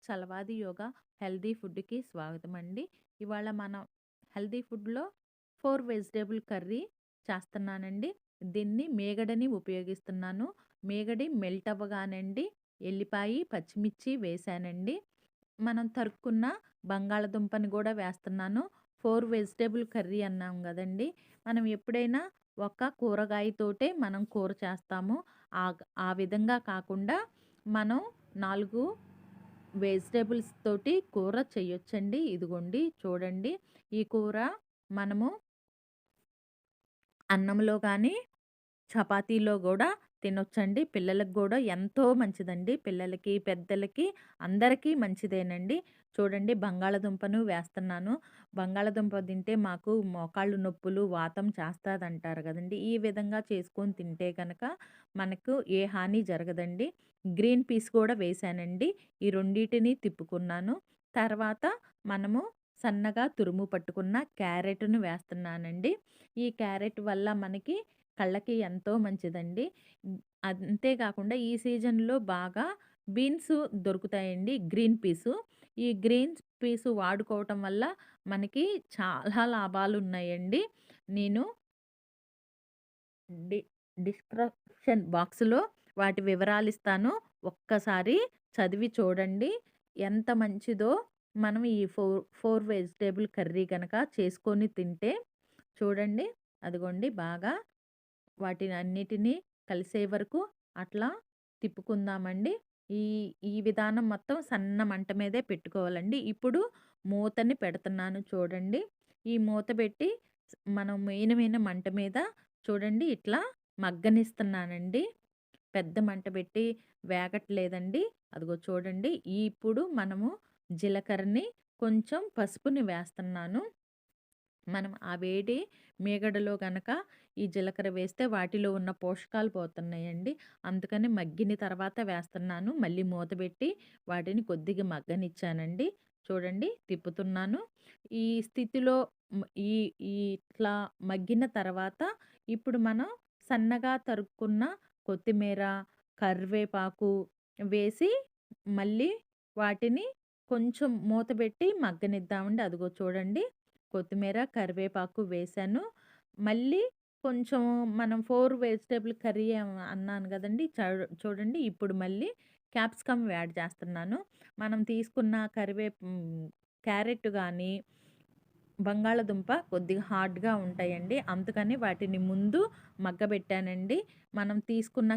Chalavadi yoga healthy ఫుడ్‌కి స్వాగతమండి. ఇవాళ మనం హెల్తీ ఫుడ్‌లో 4 వెజిటబుల్ కర్రీ చేస్తున్నానండి. దీన్ని మేగడని ఉపయోగిస్తున్నాను. మేగడి మెల్ట్ అవ్వగానండి ఎల్లిపాయి, పచ్చిమిర్చి వేశానండి. మనం తరుక్కున్న బంగాళదుంపని గూడా వేస్తున్నాను. 4 వెజిటబుల్ కర్రీ అన్నాం గదండీ! మనం ఎప్పుడైనా ఒక కూరగాయతోటే మనం కూర చేస్తాము. ఆ విధంగా కాకుండా మనం 4 వెజిటబుల్స్ తోటి కూర చేయొచ్చండి. ఇదిగోండి చూడండి. ఈ కూర మనము అన్నంలో గానీ, చపాతీలో గూడా తినొచ్చండి. పిల్లలకి గూడా ఎంతో మంచిదండి. పిల్లలకి, పెద్దలకి అందరికీ మంచిదేనండి. చూడండి బంగాళదుంపను వేస్తున్నాను. బంగాళదుంప తింటే మాకు మోకాళ్ళు నొప్పులు, వాతం చేస్తాదంటారు గదండీ! ఈ విధంగా చేసుకొని తింటే గనక మనకు ఏ హాని జరగదండి. గ్రీన్ పీస్ కూడా వేశానండి. ఈ రెండిటిని తిప్పుకున్నాను. తర్వాత మనము సన్నగా తురుము పట్టుకున్న క్యారెట్‌ను వేస్తున్నానండి. ఈ క్యారెట్ వల్ల మనకి కళ్ళకి ఎంతో మంచిదండి. హ్మ్. అంతే కాకుండా ఈ సీజన్‌లో బాగా బీన్స్ దొరుకుతాయండి. Green peas. ఈ గ్రీన్ పీసు వాడుకోవటం వల్ల మనకి చాలా లాభాలున్నాయండి. నేను డి డిస్క్రిప్షన్ బాక్స్‌లో వాటి వివరాలిస్తాను. ఒక్కసారి చదివి చూడండి. ఎంత మంచిదో మనం ఈ 4 వెజిటబుల్ కర్రీ గనక చేసుకొని తింటే చూడండి. అదిగోండి బాగా వాటినన్నిటిని కలిసే వరకు అట్లా తిప్పుకుందామండి. ఈ ఈ విధానం మొత్తం సన్న మంట మీదే పెట్టుకోవాలండి. ఇప్పుడు మూతని పెడుతున్నాను చూడండి. ఈ మూత పెట్టి మనం మెయిన్ మంట మీద చూడండి ఇట్లా మగ్గనిస్తున్నానండి. పెద్ద మంట పెట్టి వేగట్లేదండి. అదిగో చూడండి. ఇప్పుడు మనము జీలకర్రని, కొంచెం పసుపుని వేస్తున్నాను. మనం ఆ వేడి మీగడలో గనక ఈ జీలకర్ర వేస్తే వాటిలో ఉన్న పోషకాలు పోతున్నాయండి. అందుకని మగ్గిన తర్వాత వేస్తున్నాను. మళ్ళీ మూత పెట్టి వాటిని కొద్దిగా మగ్గనిచ్చానండి. చూడండి తిప్పుతున్నాను. ఈ స్థితిలో హ్మ్, ఈ ఈ ఇట్లా మగ్గిన తర్వాత ఇప్పుడు మనం సన్నగా తరుక్కున్న కొత్తిమీర, కరివేపాకు వేసి మళ్ళీ వాటిని కొంచెం మూత పెట్టి మగ్గనిద్దామండి. అదిగో చూడండి. కొత్తిమీర, కరివేపాకు వేశాను. మళ్ళీ కొంచెం మనం 4 వెజిటబుల్ కర్రీ అన్నాను గదండీ! చూడండి ఇప్పుడు మళ్ళీ క్యాప్సికమ్ యాడ్ చేస్తున్నాను. మనం తీసుకున్న క్యారెట్ గానీ, బంగాళదుంప కొద్దిగా హార్డ్‌గా ఉంటాయండి. అందుకని వాటిని ముందు మగ్గబెట్టానండి. మనం తీసుకున్న